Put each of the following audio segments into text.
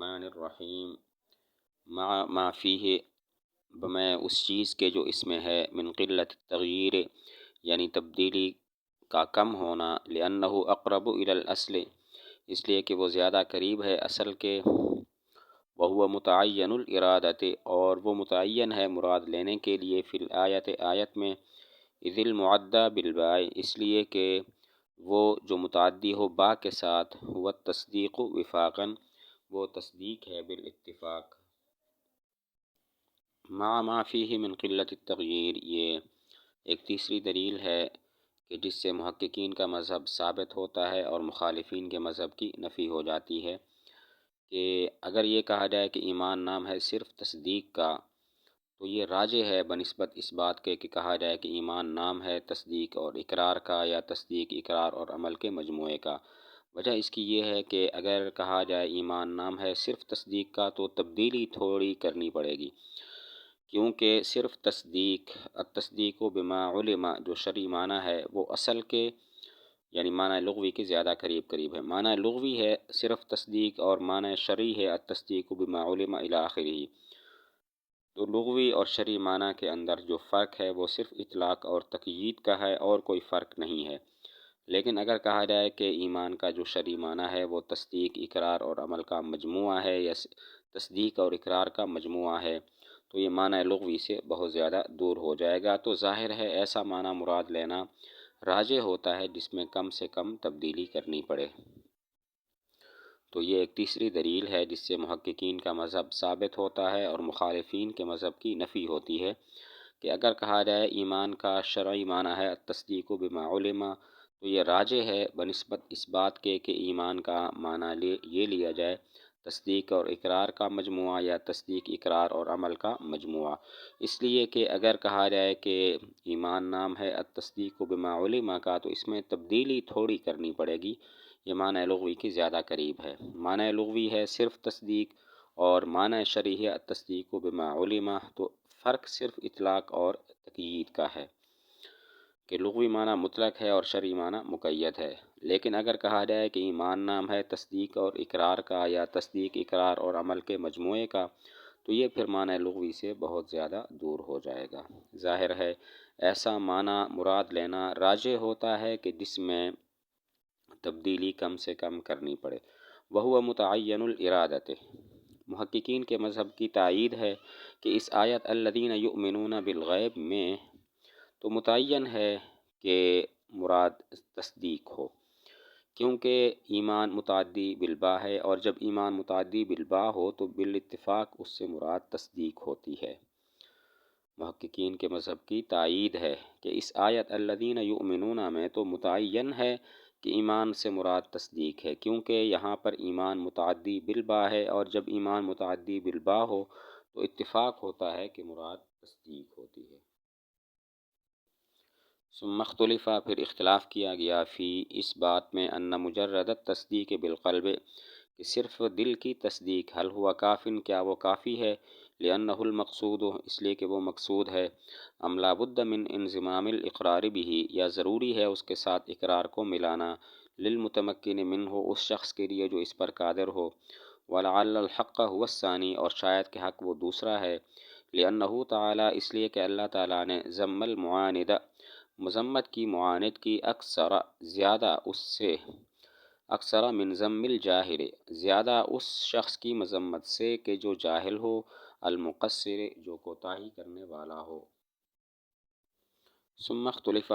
الرحمن الرحیم ما فیہ بمع اس چیز کے جو اس میں ہے من قلت التغییر یعنی تبدیلی کا کم ہونا، لأنہ اقرب الی الاصل اس لیے کہ وہ زیادہ قریب ہے اصل کے، وہو متعین الارادۃ اور وہ متعین ہے مراد لینے کے لیے، فی الآیت آیت میں، اذ المعدی بالباء اس لیے کہ وہ جو متعدی ہو با کے ساتھ، هو التصدیق وفاقا وہ تصدیق ہے بالاتفاق، مع ما فیہ من قلت التغییر یہ ایک تیسری دلیل ہے کہ جس سے محققین کا مذہب ثابت ہوتا ہے اور مخالفین کے مذہب کی نفی ہو جاتی ہے، کہ اگر یہ کہا جائے کہ ایمان نام ہے صرف تصدیق کا تو یہ راجح ہے بنسبت اس بات کے کہ کہا جائے کہ ایمان نام ہے تصدیق اور اقرار کا، یا تصدیق اقرار اور عمل کے مجموعے کا۔ وجہ اس کی یہ ہے کہ اگر کہا جائے ایمان نام ہے صرف تصدیق کا تو تبدیلی تھوڑی کرنی پڑے گی، کیونکہ صرف تصدیق، التصدیق بما علم جو شرعی معنی ہے وہ اصل کے یعنی معنی لغوی کے زیادہ قریب ہے۔ معنی لغوی ہے صرف تصدیق اور معنی شرعی ہے التصدیق بما علم الی آخرہ، تو لغوی اور شرعی معنی کے اندر جو فرق ہے وہ صرف اطلاق اور تقیید کا ہے اور کوئی فرق نہیں ہے۔ لیکن اگر کہا جائے کہ ایمان کا جو شرعی معنی ہے وہ تصدیق، اقرار اور عمل کا مجموعہ ہے، یا تصدیق اور اقرار کا مجموعہ ہے، تو یہ معنی لغوی سے بہت زیادہ دور ہو جائے گا۔ تو ظاہر ہے ایسا معنی مراد لینا راجح ہوتا ہے جس میں کم سے کم تبدیلی کرنی پڑے۔ تو یہ ایک تیسری دلیل ہے جس سے محققین کا مذہب ثابت ہوتا ہے اور مخالفین کے مذہب کی نفی ہوتی ہے، کہ اگر کہا جائے ایمان کا شرعی معنی ہے التصدیق بما علم تو یہ راجح ہے بنسبت اس بات کے کہ ایمان کا معنی یہ لیا جائے تصدیق اور اقرار کا مجموعہ، یا تصدیق، اقرار اور عمل کا مجموعہ، اس لیے کہ اگر کہا جائے کہ ایمان نام ہے التصدیق بما علم کا تو اس میں تبدیلی تھوڑی کرنی پڑے گی، یہ معنی لغوی کے زیادہ قریب ہے۔ معنی لغوی ہے صرف تصدیق اور معنی شرعی ہے التصدیق بما علم، تو فرق صرف اطلاق اور تقیید کا ہے کہ لغوی معنی مطلق ہے اور شرعی معنی مقید ہے۔ لیکن اگر کہا جائے کہ ایمان نام ہے تصدیق اور اقرار کا، یا تصدیق، اقرار اور عمل کے مجموعے کا، تو یہ پھر معنی لغوی سے بہت زیادہ دور ہو جائے گا۔ ظاہر ہے ایسا معنی مراد لینا راجح ہوتا ہے کہ جس میں تبدیلی کم سے کم کرنی پڑے، وہو متعین الارادۃ محققین کے مذہب کی تائید ہے کہ اس آیت الذین یؤمنون بالغیب میں تو متعین ہے کہ مراد تصدیق ہو، کیونکہ ایمان متعدی بالباء ہے، اور جب ایمان متعدی بالباء ہو تو بالاتفاق اس سے مراد تصدیق ہوتی ہے۔ محققین کے مذہب کی تائید ہے کہ اس آیت الذین یؤمنون میں تو متعین ہے کہ ایمان سے مراد تصدیق ہے، کیونکہ یہاں پر ایمان متعدی بالباء ہے، اور جب ایمان متعدی بالباء ہو تو اتفاق ہوتا ہے کہ مراد تصدیق ہوتی ہے۔ ثم اختلف پھر اختلاف کیا گیا فی اس بات میں ان مجرد التصدیق بالقلب کہ صرف دل کی تصدیق، حل ہوا کافن کیا وہ کافی ہے، لأنہ المقصود اس لیے کہ وہ مقصود ہے، ام لا بد من انضمام الاقرار به یا ضروری ہے اس کے ساتھ اقرار کو ملانا، للمتمکن منہ اس شخص کے لیے جو اس پر قادر ہو، ولعل الحق هو الثانی اور شاید کہ حق وہ دوسرا ہے، لأنہ تعالی اس لیے کہ اللہ تعالیٰ نے ذم المعاند مذمت کی، معاند کی، اکثر زیادہ اس سے، اکثر من ذم الجاہل زیادہ اس شخص کی مذمت سے کہ جو جاہل ہو، المقصر جو کوتاہی کرنے والا ہو۔ ثم اختلف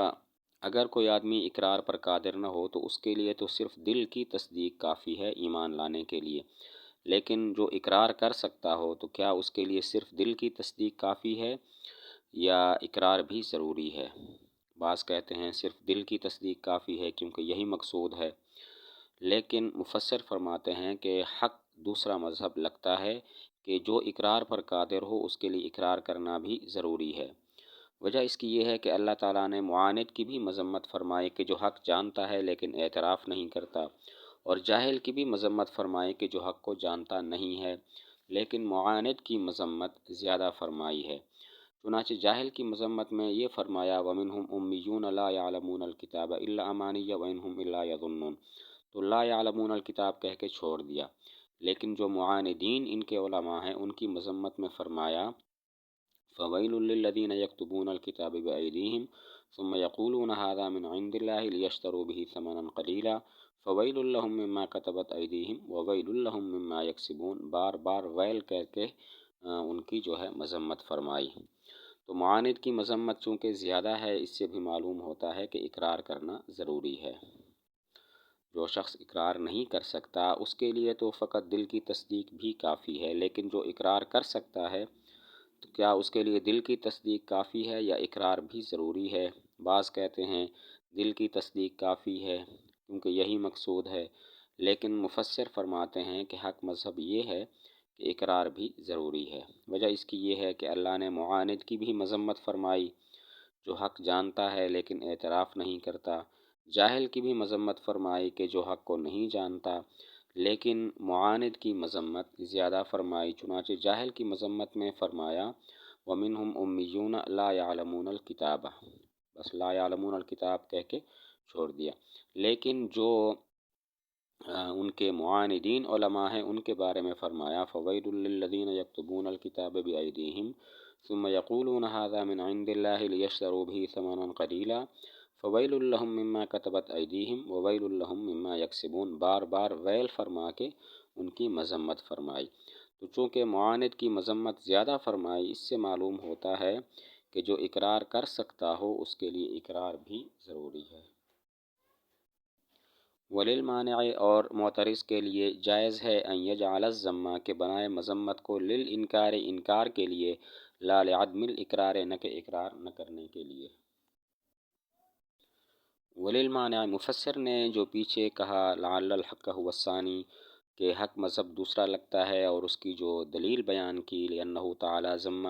اگر کوئی آدمی اقرار پر قادر نہ ہو تو اس کے لیے تو صرف دل کی تصدیق کافی ہے ایمان لانے کے لیے، لیکن جو اقرار کر سکتا ہو تو کیا اس کے لیے صرف دل کی تصدیق کافی ہے یا اقرار بھی ضروری ہے؟ بعض کہتے ہیں صرف دل کی تصدیق کافی ہے کیونکہ یہی مقصود ہے، لیکن مفسر فرماتے ہیں کہ حق دوسرا مذہب لگتا ہے کہ جو اقرار پر قادر ہو اس کے لیے اقرار کرنا بھی ضروری ہے۔ وجہ اس کی یہ ہے کہ اللہ تعالیٰ نے معاند کی بھی مذمت فرمائی کہ جو حق جانتا ہے لیکن اعتراف نہیں کرتا، اور جاہل کی بھی مذمت فرمائی کہ جو حق کو جانتا نہیں ہے لیکن معاند کی مذمت زیادہ فرمائی ہے۔ چنانچہ جاہل کی مذمت میں یہ فرمایا وَمِنْهُمْ أُمِّيُّونَ لَا يَعْلَمُونَ الْكِتَابَ إِلَّا أَمَانِيَّ وَإِنْ هُمْ إِلَّا يَظُنُّونَ، تو لا يعلمون الکتاب کہہ کے چھوڑ دیا، لیکن جو معاندین ان کے علماء ہیں ان کی مذمت میں فرمایا فَوَيْلٌ لِّلَّذِينَ يَكْتُبُونَ الْكِتَابَ بِأَيْدِيهِمْ ثُمَّ يَقُولُونَ هَٰذَا مِنْ عِندِ اللَّهِ لِيَشْتَرُوا بِهِ ثَمَنًا قَلِيلًا فَوَيْلٌ لَّهُم مِّمَّا كَتَبَتْ أَيْدِيهِمْ وَوَيْلٌ لَّهُم مِّمَّا يَكْسِبُونَ، بار بار ویل کہہ کے ان کی جو ہے مذمت فرمائی۔ تو معاند کی مذمت چونکہ زیادہ ہے، اس سے بھی معلوم ہوتا ہے کہ اقرار کرنا ضروری ہے۔ جو شخص اقرار نہیں کر سکتا اس کے لیے تو فقط دل کی تصدیق بھی کافی ہے، لیکن جو اقرار کر سکتا ہے تو کیا اس کے لیے دل کی تصدیق کافی ہے یا اقرار بھی ضروری ہے؟ بعض کہتے ہیں دل کی تصدیق کافی ہے کیونکہ یہی مقصود ہے، لیکن مفسر فرماتے ہیں کہ حق مذہب یہ ہے کہ اقرار بھی ضروری ہے۔ وجہ اس کی یہ ہے کہ اللہ نے معاند کی بھی مذمت فرمائی جو حق جانتا ہے لیکن اعتراف نہیں کرتا، جاہل کی بھی مذمت فرمائی کہ جو حق کو نہیں جانتا، لیکن معاند کی مذمت زیادہ فرمائی۔ چنانچہ جاہل کی مذمت میں فرمایا وَمِنْهُمْ أُمِّيُّونَ لَا يَعْلَمُونَ الْكِتَابَ، بس لا يعلمون الکتاب کہہ کے چھوڑ دیا۔ لیکن جو ان کے معاندین علماء ہیں ان کے بارے میں فرمایا فَوَيْلٌ لِّلَّذِينَ يَكْتُبُونَ الْكِتَابَ بِأَيْدِيهِمْ ثُمَّ يَقُولُونَ هَٰذَا مِنْ عِندِ اللَّهِ لِيَشْتَرُوا بِهِ ثَمَنًا قَلِيلًا فَوَيْلٌ لَّهُم مِّمَّا كَتَبَتْ أَيْدِيهِمْ وَوَيْلٌ لَّهُم مِّمَّا يَكْسِبُونَ، بار بار ویل فرما کے ان کی مذمت فرمائی۔ تو چونکہ معاند کی مذمت زیادہ فرمائی، اس سے معلوم ہوتا ہے کہ جو اقرار کر سکتا ہو اس کے لیے اقرار بھی ضروری ہے۔ وللمانع، اور معترض کے لیے جائز ہے ان یجعل الذم کہ بنائے مذمت کو للانکار انکار کے لیے، لا لعدم الاقرار نہ کہ اقرار نہ کرنے کے لیے۔ وللمانع، مفسر نے جو پیچھے کہا لعل الحق هو الثانی کہ حق مذہب دوسرا لگتا ہے اور اس کی جو دلیل بیان کی لأنہ تعالی ذم،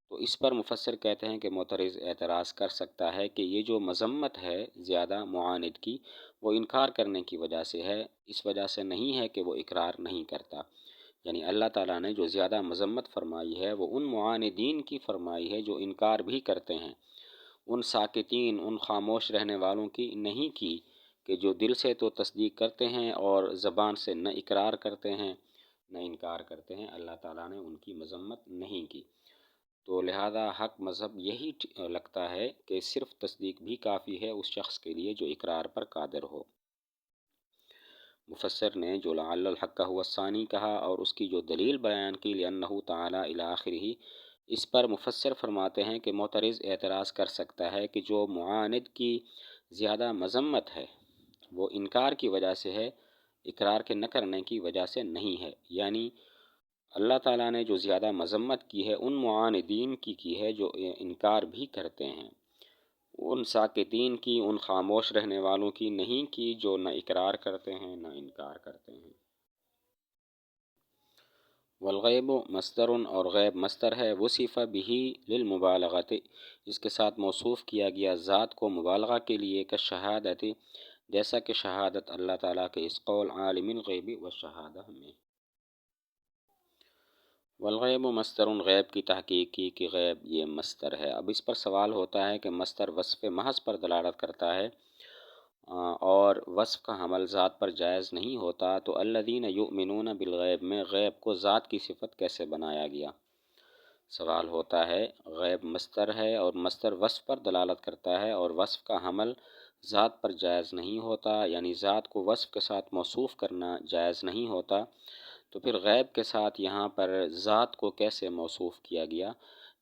تو اس پر مفسر کہتے ہیں کہ معترض اعتراض کر سکتا ہے کہ یہ جو مذمت ہے زیادہ معاند کی وہ انکار کرنے کی وجہ سے ہے، اس وجہ سے نہیں ہے کہ وہ اقرار نہیں کرتا۔ یعنی اللہ تعالیٰ نے جو زیادہ مذمت فرمائی ہے وہ ان معاندین کی فرمائی ہے جو انکار بھی کرتے ہیں، ان ساکتین، ان خاموش رہنے والوں کی نہیں کی کہ جو دل سے تو تصدیق کرتے ہیں اور زبان سے نہ اقرار کرتے ہیں نہ انکار کرتے ہیں، اللہ تعالیٰ نے ان کی مذمت نہیں کی۔ تو لہذا حق مذہب یہی لگتا ہے کہ صرف تصدیق بھی کافی ہے اس شخص کے لیے جو اقرار پر قادر ہو۔ مفسر نے جو لعل الحق هو الثانی کہا اور اس کی جو دلیل بیان کی لأنہ تعالی الی آخرہ، اس پر مفسر فرماتے ہیں کہ معترض اعتراض کر سکتا ہے کہ جو معاند کی زیادہ مذمت ہے وہ انکار کی وجہ سے ہے، اقرار کے نہ کرنے کی وجہ سے نہیں ہے۔ یعنی اللہ تعالیٰ نے جو زیادہ مذمت کی ہے ان معاندین کی ہے جو انکار بھی کرتے ہیں، ان ساکتین کی، ان خاموش رہنے والوں کی نہیں کی جو نہ اقرار کرتے ہیں نہ انکار کرتے ہیں۔ والغیب مصدر، اور غیب مصدر ہے، وصف به للمبالغۃ، اس کے ساتھ موصوف کیا گیا ذات کو مبالغہ کے لیے، کالشہادۃ جیسا کہ شہادت اللہ تعالیٰ کے اس قول عالم الغیب والشہادہ میں۔ والغیب مصدر، غیب کی تحقیق کی کہ غیب یہ مصدر ہے۔ اب اس پر سوال ہوتا ہے کہ مصدر وصف محض پر دلالت کرتا ہے اور وصف کا حمل ذات پر جائز نہیں ہوتا، تو الذین یؤمنون بالغیب میں غیب کو ذات کی صفت کیسے بنایا گیا؟ سوال ہوتا ہے غیب مصدر ہے اور مصدر وصف پر دلالت کرتا ہے اور وصف کا حمل ذات پر جائز نہیں ہوتا، یعنی ذات کو وصف کے ساتھ موصوف کرنا جائز نہیں ہوتا، تو پھر غیب کے ساتھ یہاں پر ذات کو کیسے موصوف کیا گیا؟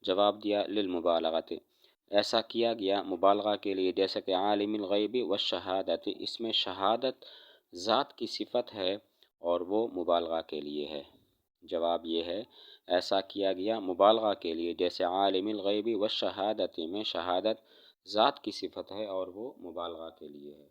جواب دیا للمبالغۃ، ایسا کیا گیا مبالغہ کے لیے، جیسا کہ عالم الغیب والشہادۃ، اس میں شہادت ذات کی صفت ہے اور وہ مبالغہ کے لیے ہے۔ جواب یہ ہے ایسا کیا گیا مبالغہ کے لیے، جیسے عالم الغیب والشہادۃ میں شہادت ذات کی صفت ہے اور وہ مبالغہ کے لیے ہے۔